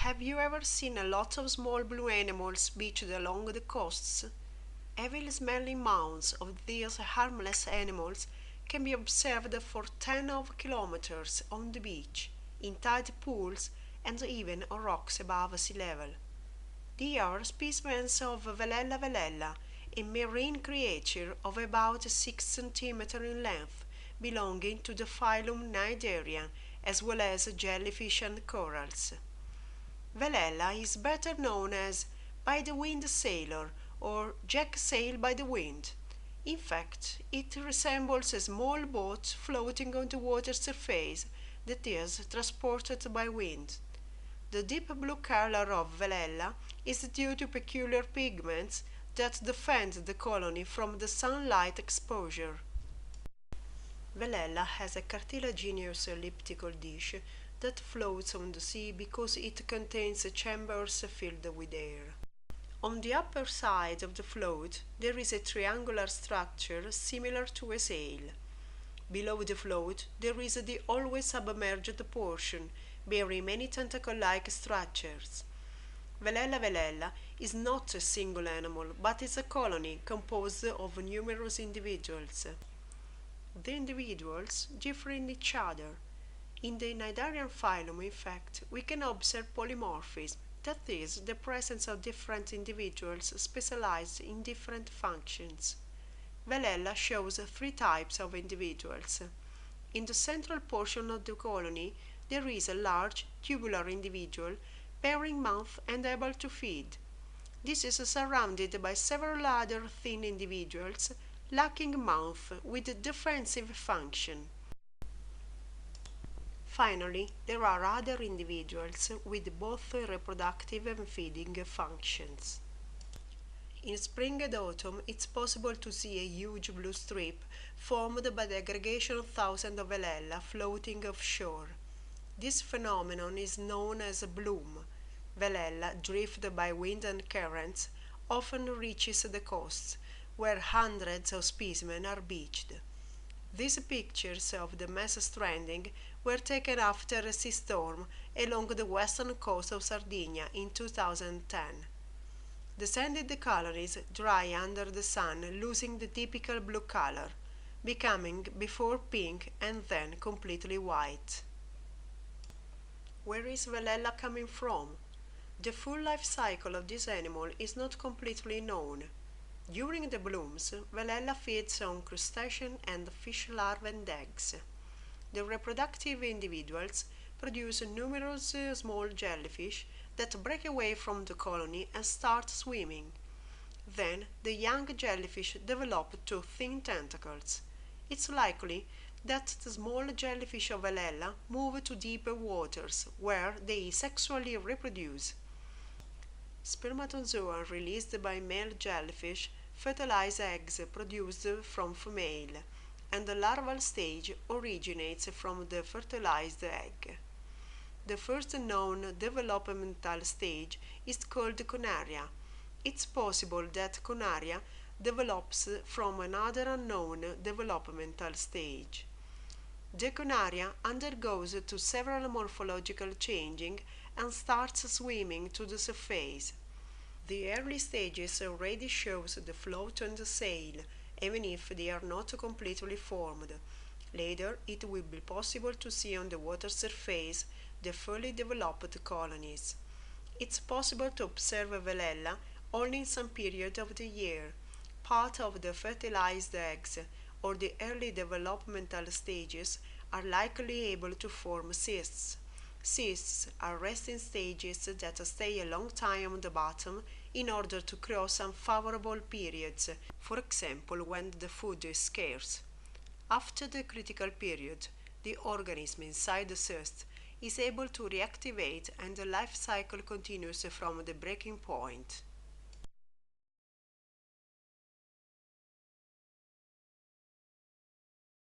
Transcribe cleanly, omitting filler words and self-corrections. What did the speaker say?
Have you ever seen a lot of small blue animals beached along the coasts? Evil-smelling mounds of these harmless animals can be observed for tens of kilometers on the beach, in tide pools, and even on rocks above sea level. They are specimens of Velella, a marine creature of about 6 centimeters in length, belonging to the phylum Cnidarian, as well as jellyfish and corals. Velella is better known as by the wind sailor or jack sail by the wind. In fact, it resembles a small boat floating on the water surface that is transported by wind. The deep blue color of Velella is due to peculiar pigments that defend the colony from the sunlight exposure. Velella has a cartilaginous elliptical dish that floats on the sea because it contains chambers filled with air. On the upper side of the float there is a triangular structure similar to a sail. Below the float there is the always submerged portion, bearing many tentacle-like structures. Velella is not a single animal, but is a colony composed of numerous individuals. The individuals differ in each other. In the Cnidarian phylum, in fact, we can observe polymorphism, that is, the presence of different individuals specialized in different functions. Velella shows three types of individuals. In the central portion of the colony, there is a large, tubular individual, bearing mouth and able to feed. This is surrounded by several other thin individuals, lacking mouth with defensive function. Finally, there are other individuals with both reproductive and feeding functions. In spring and autumn, it's possible to see a huge blue strip formed by the aggregation of thousands of Velella floating offshore. This phenomenon is known as a bloom. Velella, drifted by wind and currents, often reaches the coasts, where hundreds of specimens are beached. These pictures of the mass stranding were taken after a sea storm along the western coast of Sardinia in 2010. The sanded colonies dry under the sun, losing the typical blue color, becoming before pink and then completely white. Where is Velella coming from? The full life cycle of this animal is not completely known. During the blooms, Velella feeds on crustaceans and fish larvae and eggs. The reproductive individuals produce numerous small jellyfish that break away from the colony and start swimming. Then the young jellyfish develop to thin tentacles. It's likely that the small jellyfish of Velella move to deeper waters where they sexually reproduce. Spermatozoa released by male jellyfish fertilize eggs produced from female, and the larval stage originates from the fertilized egg. The first known developmental stage is called conaria. It's possible that conaria develops from another unknown developmental stage. The conaria undergoes to several morphological changing and starts swimming to the surface. The early stages already shows the float and the sail, even if they are not completely formed. Later, it will be possible to see on the water surface the fully developed colonies. It's possible to observe Velella only in some period of the year. Part of the fertilized eggs or the early developmental stages are likely able to form cysts. Cysts are resting stages that stay a long time on the bottom in order to cross unfavorable periods, for example when the food is scarce. After the critical period, the organism inside the cyst is able to reactivate and the life cycle continues from the breaking point.